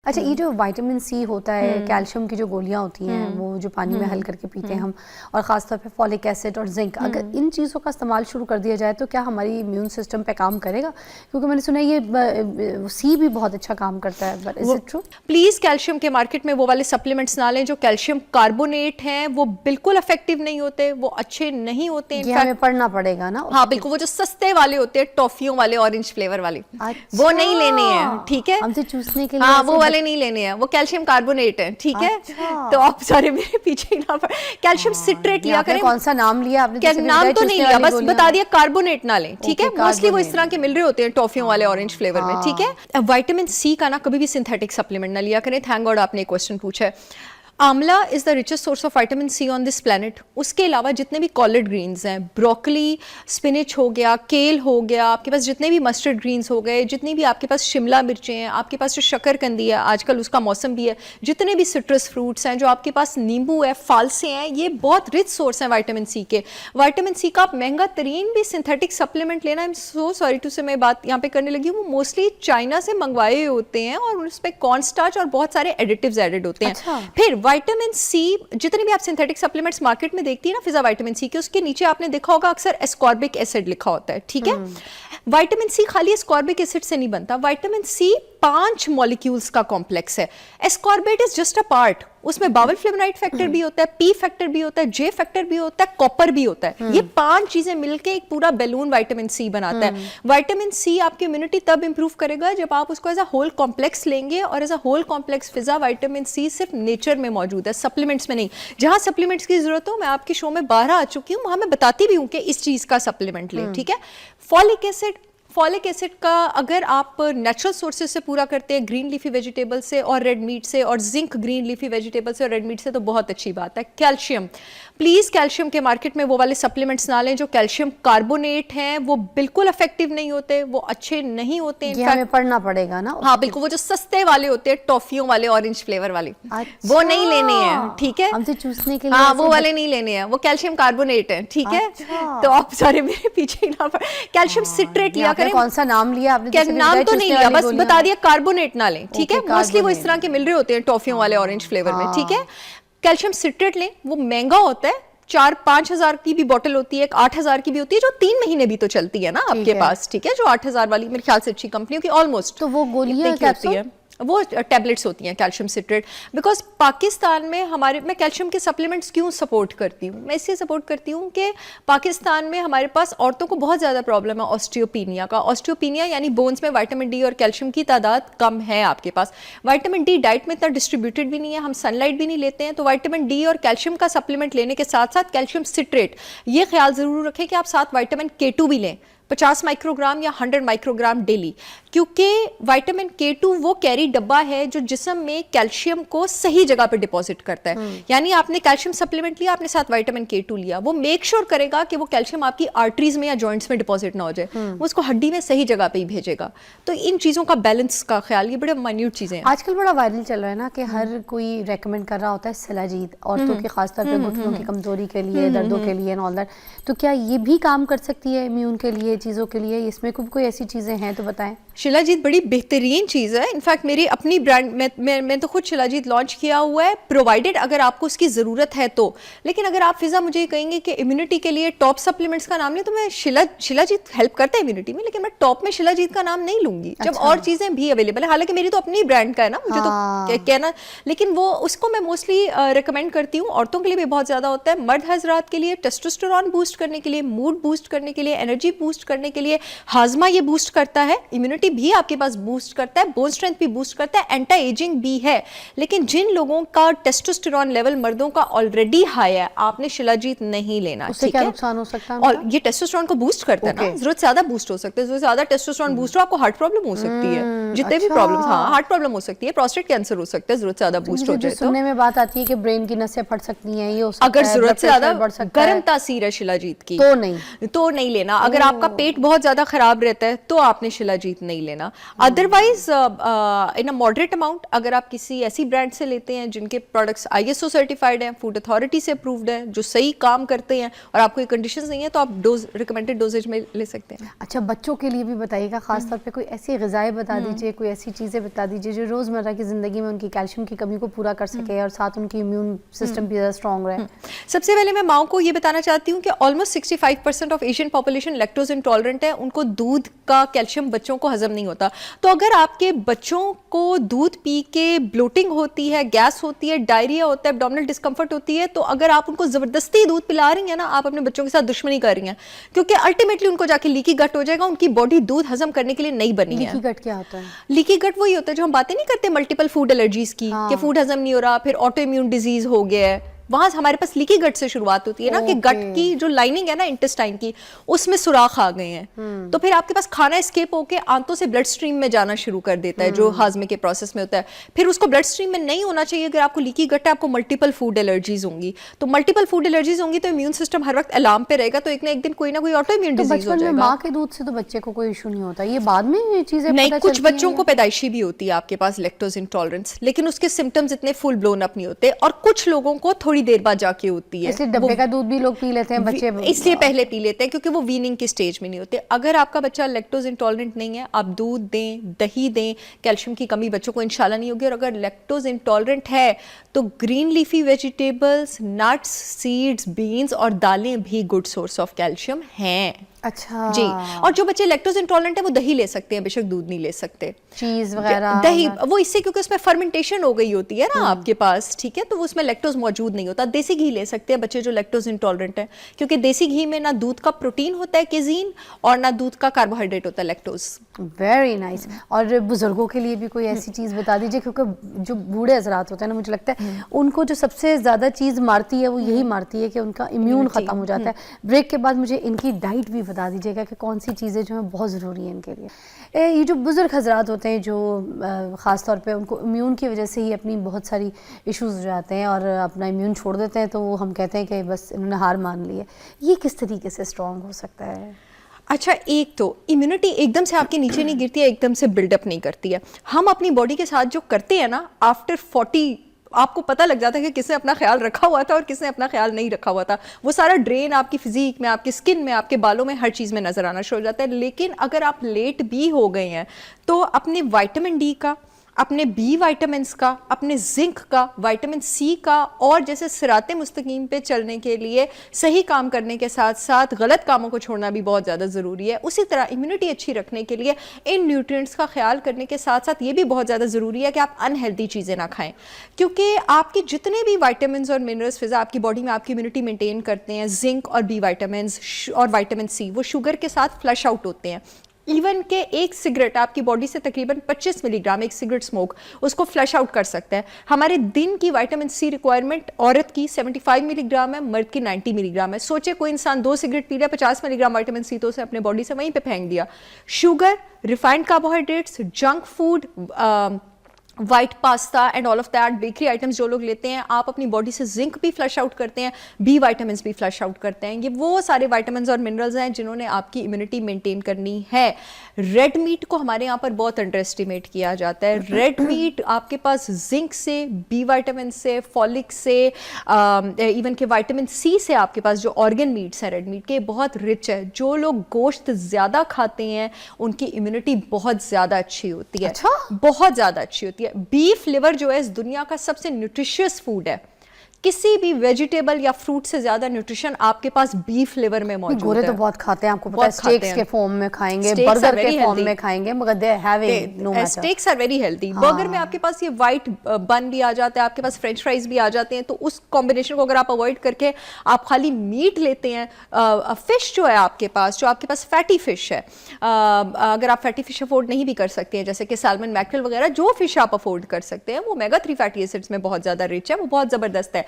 अच्छा, ये जो विटामिन सी होता है, कैल्शियम की जो गोलियां होती हैं वो जो पानी में हल करके पीते हैं हम, और ख़ासतौर पे फॉलिक एसिड और जिंक, अगर इन चीज़ों का इस्तेमाल शुरू कर दिया जाए तो क्या हमारी इम्यून सिस्टम पे काम करेगा? क्योंकि मैंने सुना है ये सी भी बहुत अच्छा काम करता है, but is it true? Please calcium के मार्केट में वो वाले सप्लीमेंट्स ना लें जो कैल्शियम कार्बोनेट हैं, वो बिल्कुल इफेक्टिव नहीं होते, वो अच्छे नहीं होते। ये हमें पढ़ना पड़ेगा ना? हाँ बिल्कुल, वो जो सस्ते वाले होते हैं टॉफियों वाले, ऑरेंज फ्लेवर वाले, वो नहीं लेने हैं, ठीक है? हमसे चूसने के लिए हाँ वो वाले नहीं लेने हैं, वो कैल्शियम कार्बोनेट है, ठीक है? तो आप सारे मेरे पीछे ही ना पड़। कैल्शियम सिट्रेट लिया करें। कौन सा नाम लिया आपने? क्या नाम तो नहीं लिया, बस बता दिया कार्बोनेट ना लें, ठीक है? मोस्टली वो इस तरह के मिल रहे होते हैं टॉफियों वाले ऑरेंज फ्लेवर में, ठीक है? विटामिन सी का ना कभी भी सिंथेटिक सप्लीमेंट ना लिया करें। थैंक गॉड आपने एक क्वेश्चन पूछा है। Amla is the richest source of vitamin C on this planet. उसके अलावा जितने भी कॉलेड ग्रीन्स हैं, ब्रोकली, स्पिनिच हो गया, केल हो गया, आपके पास जितने भी मस्टर्ड ग्रीन्स हो गए, जितनी भी आपके पास शिमला मिर्चें हैं, आपके पास जो शकरकंदी है, आजकल उसका मौसम भी है, जितने भी सिट्रस फ्रूट्स हैं, जो आपके पास नींबू है, फालसे हैं, ये बहुत रिच सोर्स हैं विटामिन सी के। विटामिन सी का आप महंगा तरीन भी सिंथेटिक सप्लीमेंट लेना, I am so sorry to say मैं बात यहाँ पे करने लगी हूँ, वो मोस्टली चाइना से मंगवाए होते हैं और उस पर कॉर्न स्टार्च और बहुत सारे एडिटिव्स एडेड होते हैं। अच्छा। फिर विटामिन सी, जितने भी आप सिंथेटिक सप्लीमेंट्स मार्केट में देखती है ना फिजा विटामिन सी के, उसके नीचे आपने देखा होगा अक्सर एस्कॉर्बिक एसिड लिखा होता है, ठीक है? विटामिन सी खाली एस्कॉर्बिक एसिड से नहीं बनता। विटामिन सी 5 मॉलिक्यूल्स का कॉम्प्लेक्स है। Ascorbate is just a part, उसमें बावल फ्लेवोनाइड फैक्टर भी होता है, पी फैक्टर भी होता है, जे फैक्टर भी होता है, कॉपर भी होता है। ये 5 चीजें मिलके एक पूरा बैलून विटामिन सी बनाता है। विटामिन सी आपकी इम्यूनिटी तब इंप्रूव करेगा जब आप उसको एज अ होल कॉम्प्लेक्स लेंगे, और एज अ होल कॉम्प्लेक्स फिजा विटामिन सी सिर्फ नेचर में मौजूद है, सप्लीमेंट्स में नहीं। जहां सप्लीमेंट्स की जरूरत हो, मैं आपके शो में 12 आ चुकी हूँ, वहां मैं बताती भी हूँ कि इस चीज का सप्लीमेंट लें, ठीक है? फॉलिक एसिड का अगर आप नेचुरल सोर्सेज से पूरा करते हैं, ग्रीन लीफी वेजिटेबल से और रेड मीट से, और जिंक ग्रीन लीफी वेजिटेबल से और रेड मीट से, तो बहुत अच्छी बात है। कैल्शियम, प्लीज कैल्शियम के मार्केट में वो वाले सप्लीमेंट्स ना लें जो कैल्शियम कार्बोनेट हैं, वो बिल्कुल इफेक्टिव नहीं होते, वो अच्छे नहीं होते। ये हमें पढ़ना पड़ेगा ना? हाँ बिल्कुल, वो जो सस्ते वाले होते हैं टॉफियों वाले ऑरेंज फ्लेवर वाले, वो नहीं लेने हैं, ठीक है? हमसे चूसने के लिए। हाँ वो वाले नहीं लेने हैं, वो कैल्शियम कार्बोनेट है, ठीक है? तो आप सारे मेरे पीछे ही ना पड़। कैल्शियम सिट्रेट लिया करें। कौन सा नाम लिया आपने? क्या नाम तो नहीं लिया, बस बता दिया कार्बोनेट ना लें, ठीक है? मोस्टली वो इस तरह के मिल रहे होते हैं टॉफियों वाले ऑरेंज फ्लेवर में, ठीक है? कैल्शियम सिट्रेट लें, वो महंगा होता है, 4-5 हजार की भी बोतल होती है, 8 हजार की भी होती है, जो 3 महीने भी तो चलती है ना आपके पास, ठीक है? जो 8 हजार वाली मेरे ख्याल से अच्छी कंपनियों की ऑलमोस्ट, तो वो गोलियां क्या होती है? वो टैबलेट्स होती हैं कैल्शियम सिट्रेट। बिकॉज पाकिस्तान में हमारे, मैं कैल्शियम के सप्लीमेंट्स क्यों सपोर्ट करती हूँ? मैं इसलिए सपोर्ट करती हूँ कि पाकिस्तान में हमारे पास औरतों को बहुत ज़्यादा प्रॉब्लम है ऑस्टियोपीनिया का। ऑस्टियोपीनिया यानी बोन्स में विटामिन डी और कैल्शियम की तादाद कम है आपके पास। विटामिन डी डाइट में इतना डिस्ट्रीब्यूटेड भी नहीं है, हम सनलाइट भी नहीं लेते हैं, तो विटामिन डी और कैल्शियम का सप्लीमेंट लेने के साथ साथ कैल्शियम सिट्रेट, ये ख्याल ज़रूर रखें कि आप साथ विटामिन K2 भी लें, 50 माइक्रोग्राम या 100 माइक्रोग्राम डेली, क्योंकि विटामिन K2 वो कैरी डब्बा है जो जिस्म में कैल्शियम को सही जगह पे डिपॉजिट करता है। यानी आपने कैल्शियम सप्लीमेंट लिया, आपने साथ विटामिन K2 लिया, वो मेक श्योर करेगा कि वो कैल्शियम आपकी आर्टरीज में या जॉइंट्स में डिपॉजिट ना हो जाए, वो उसको हड्डी में सही जगह पे ही भेजेगा। तो इन चीज़ों का बैलेंस का ख्याल, ये बड़े माइन्यूट चीज़ें हैं। आजकल बड़ा वायरल चल रहा है ना कि हर कोई रेकमेंड कर रहा होता है शिलाजीत, औरतों के खासतौर पर घुटनों की कमजोरी के लिए, दर्दों के लिए, ऑल दैट। तो क्या ये भी काम कर सकती है इम्यून के लिए, चीज़ों के लिए? इसमें कोई ऐसी चीज़ें हैं तो बताएं। शिलाजीत बड़ी बेहतरीन चीज़ है। इनफैक्ट मेरी अपनी ब्रांड मैं तो खुद शिलाजीत लॉन्च किया हुआ है, प्रोवाइडेड अगर आपको उसकी ज़रूरत है तो। लेकिन अगर आप फिजा मुझे कहेंगे कि इम्यूनिटी के लिए टॉप सप्लीमेंट्स का नाम लें, तो मैं शिलाजीत हेल्प करता है इम्यूनिटी में, लेकिन मैं टॉप में शिलाजीत का नाम नहीं लूंगी जब और चीज़ें भी अवेलेबल है। हालांकि मेरी तो अपनी ब्रांड का है ना, मुझे तो कहना, लेकिन वो उसको मैं मोस्टली रिकमेंड करती हूँ। औरतों के लिए भी बहुत ज़्यादा होता है, मर्द हजरात के लिए टेस्टोस्टेरोन बूस्ट करने के लिए, मूड बूस्ट करने के लिए, एनर्जी बूस्ट करने के लिए, हाजमा ये बूस्ट करता है, इम्यूनिटी भी आपके पास बूस्ट करता है, बोन स्ट्रेंथ भी बूस्ट करता है, एंटी एजिंग भी है। लेकिन जिन लोगों का टेस्टोस्टेरोन लेवल मर्दों का ऑलरेडी हाई है, आपने शिलाजीत नहीं लेना, उससे क्या नुकसान हो सकता है? और ये टेस्टोस्टेरोन को बूस्ट करता है ना, जरूरत से ज्यादा बूस्ट हो सकता है, जरूरत से ज्यादा टेस्टोस्टेरोन बूस्ट हो, आपको हार्ट प्रॉब्लम हो सकती है, जितने भी प्रॉब्लम्स, हाँ हार्ट प्रॉब्लम हो सकती है, प्रोस्टेट कैंसर हो सकता है, जरूरत से ज्यादा बूस्ट हो जाए तो। सुनने में बात आती है कि ब्रेन की नसें फट सकती हैं, ये हो सकता है, अगर जरूरत से ज्यादा गर्म तासीर है शिलाजीत की तो नहीं लेना। अगर आपका पेट बहुत ज्यादा खराब रहता है तो आपने शिलाजीत नहीं नहीं लेना। Otherwise in a moderate amount अगर आप किसी ऐसी ब्रांड से लेते हैं जिनके प्रोडक्ट्स ISO सर्टिफाइड हैं, फूड अथॉरिटी से अप्रूव्ड हैं, जो सही काम करते हैं और आपको ये कंडीशंस नहीं है, तो आप रिकमेंडेड डोजेज में ले सकते हैं। अच्छा, बच्चों के लिए भी बताइएगा, खास तौर पे कोई ऐसी ग़िज़ाएं बता दीजिए, कोई ऐसी चीज़ें बता दीजिए जो रोज़मर्रा की ज़िंदगी में उनकी कैल्शियम की कमी को पूरा कर सके और साथ उनकी इम्यून सिस्टम भी ज़्यादा स्ट्रॉन्ग रहे। सबसे पहले मैं माओ को ये बताना चाहती हूँ कि almost 65% of Asian population lactose intolerant है, उनको दूध का कैल्शियम बच्चों को हजम नहीं होता। तो अगर आपके बच्चों को दूध पी के ब्लोटिंग होती है, गैस होती है, डायरिया होता है, एब्डोमिनल डिस्कम्फर्ट होती है, तो अगर आप उनको जबरदस्ती दूध पिला रही हैं ना, आप अपने बच्चों के साथ दुश्मनी कर रही हैं, क्योंकि अल्टीमेटली उनको जाके लीकी गट हो जाएगा। उनकी बॉडी दूध हजम करने के लिए नहीं बनी है। लीकी गट क्या होता है? लीकी गट वही होता है जो हम बातें नहीं करते मल्टीपल फूड एलर्जीज की, कि फूड हजम नहीं हो रहा, फिर ऑटो इम्यून डिजीज हो गया है, वहां हमारे पास लीकी गट से शुरुआत होती है ना, कि गट की जो लाइनिंग है ना इंटेस्टाइन की, उसमें सुराख आ गए हैं, तो फिर आपके पास खाना एस्केप होके आंतों से ब्लड स्ट्रीम में जाना शुरू कर देता है, जो हाजमे के प्रोसेस में होता है। फिर उसको ब्लड स्ट्रीम में नहीं होना चाहिए। अगर आपको लीकी गट है, आपको मल्टीपल फूड एलर्जीज होंगी, तो मल्टीपल फूड एलर्जीज होंगी तो इम्यून सिस्टम हर वक्त अलार्म पे रहेगा, तो एक ना एक दिन कोई ना कोई ऑटो इम्यून डिजीज हो जाएगा। माँ के दूध से तो बच्चे को कोई इशू नहीं होता, ये बाद में ये चीजें नहीं, कुछ बच्चों को पैदाइशी भी होती है आपके पास लैक्टोज इंटॉलरेंस, लेकिन उसके सिम्टम्स इतने फुल ब्लोन अप नहीं होते, और कुछ लोगों को थोड़ी देर बाद जाके होती है। इसलिए डब्बे का दूध भी लोग पी लेते हैं बच्चे, इसलिए पहले पी लेते हैं क्योंकि वो वीनिंग की स्टेज में नहीं होते। अगर आपका बच्चा लैक्टोज इंटॉलरेंट नहीं है, आप दूध दें, दही दें, कैल्शियम की कमी बच्चों को इंशाल्लाह नहीं होगी। और अगर लैक्टोज इंटॉलरेंट है तो green leafy vegetables, nuts, seeds, beans और दालें भी गुड सोर्स ऑफ कैल्शियम हैं। अच्छा जी, और जो बच्चे लैक्टोज इंटॉलरेंट है वो दही ले सकते हैं, बेशक दूध नहीं ले सकते। चीज वगैरह दही वो इससे, क्योंकि उसमें फर्मेंटेशन हो गई होती है ना आपके पास, ठीक है, तो वो उसमें लैक्टोज मौजूद नहीं होता। देसी घी ले सकते हैं बच्चे जो लैक्टोज इंटॉलरेंट है, क्योंकि देसी घी में ना दूध का प्रोटीन होता है केजीन, और ना दूध का कार्बोहाइड्रेट होता है लैक्टोज। Very nice. और बुजुर्गों के लिए भी कोई ऐसी चीज बता दीजिए, क्योंकि जो बूढ़े हजरात होते हैं ना, मुझे लगता है उनको जो सबसे ज्यादा चीज मारती है वो यही मारती है कि उनका इम्यून खत्म हो जाता है। ब्रेक के बाद मुझे इनकी डाइट भी बता दीजिएगा कि कौन सी चीज़ें जो हैं बहुत ज़रूरी है इनके लिए। ये जो बुज़ुर्ग हजरात होते हैं जो ख़ास तौर पे उनको इम्यून की वजह से ही अपनी बहुत सारी इश्यूज हो जाते हैं और अपना इम्यून छोड़ देते हैं, तो वो हम कहते हैं कि बस इन्होंने हार मान ली है, ये किस तरीके से स्ट्रॉन्ग हो सकता है? अच्छा, एक तो इम्यूनिटी एकदम से आपके नीचे नहीं गिरती है, एकदम से बिल्डअप नहीं करती है। हम अपनी बॉडी के साथ जो करते हैं ना, आफ्टर 40 आपको पता लग जाता है कि किसने अपना ख्याल रखा हुआ था और किसने अपना ख्याल नहीं रखा हुआ था। वो सारा ड्रेन आपकी फिजिक में, आपकी स्किन में, आपके बालों में, हर चीज़ में नजर आना शुरू हो जाता है। लेकिन अगर आप लेट भी हो गए हैं तो अपने विटामिन डी का, अपने बी वाइटामिन्स का, अपने जिंक का, विटामिन सी का, और जैसे सिराते मुस्तकीम पे चलने के लिए सही काम करने के साथ साथ गलत कामों को छोड़ना भी बहुत ज़्यादा ज़रूरी है। उसी तरह इम्यूनिटी अच्छी रखने के लिए इन न्यूट्रिएंट्स का ख्याल करने के साथ साथ ये भी बहुत ज़्यादा ज़रूरी है कि आप अनहेल्दी चीज़ें ना खाएं, क्योंकि आपके जितने भी वाइटामिन्स और मिनरल्स फिजा आपकी बॉडी में आपकी इम्यूनिटी मेंटेन करते हैं, जिंक और बी वाइटामिन्स और विटामिन सी, वो शुगर के साथ फ्लश आउट होते हैं। इवन के एक सिगरेट आपकी बॉडी से तकरीबन 25 मिलीग्राम, एक सिगरेट स्मोक उसको फ्लश आउट कर सकता है। हमारे दिन की विटामिन सी रिक्वायरमेंट औरत की 75 मिलीग्राम है, मर्द की 90 मिलीग्राम है। सोचे कोई इंसान 2 सिगरेट पी लिया, 50 मिलीग्राम विटामिन सी तो उसे अपने बॉडी से वहीं पे फेंक दिया। Sugar, refined carbohydrates, junk food, white pasta and all of that, bakery items जो लोग लेते हैं, आप अपनी बॉडी से जिंक भी फ्लश आउट करते हैं, बी वाइटामिन्स भी फ्लश आउट करते हैं। ये वो सारे वाइटामिन्स और मिनरल्स हैं जिन्होंने आपकी इम्यूनिटी मेंटेन करनी है। रेड मीट को हमारे यहाँ पर बहुत अंडर एस्टिमेट किया जाता है। रेड मीट आपके पास जिंक से, बी वाइटामिन से, फॉलिक से, इवन के विटामिन सी से, आपके पास जो ऑर्गन मीट्स हैं रेड मीट के, बहुत रिच है। जो लोग गोश्त ज़्यादा खाते हैं उनकी इम्यूनिटी बहुत ज़्यादा अच्छी होती है। अच्छा? बहुत ज़्यादा अच्छी होती है। बीफ लिवर जो है इस दुनिया का सबसे न्यूट्रिशियस फूड है। किसी भी वेजिटेबल या फ्रूट से ज्यादा न्यूट्रिशन आपके पास बीफ लिवर में मौजूद है। गोरे तो बहुत खाते हैं, आपको पता है, स्टेक्स के फॉर्म में खाएंगे, बर्गर के फॉर्म में खाएंगे, मगर they having no matter. Steaks are very healthy. Burger में आपके पास ये व्हाइट बन भी आ जाता है, आपके पास फ्रेंच फ्राइज भी आ जाते हैं, तो उस कॉम्बिनेशन को अगर आप अवॉइड करके आप खाली मीट लेते हैं, फिश जो है आपके पास, जो आपके पास फैटी फिश है, अगर आप फैटी फिश अफोर्ड नहीं भी कर सकते हैं, जैसे कि सैल्मन, मैक्रेल वगैरह, जो फिश आप अफोर्ड कर सकते हैं, वो ओमेगा 3 फैटी एसिड्स में बहुत ज्यादा रिच है, वो बहुत जबरदस्त है।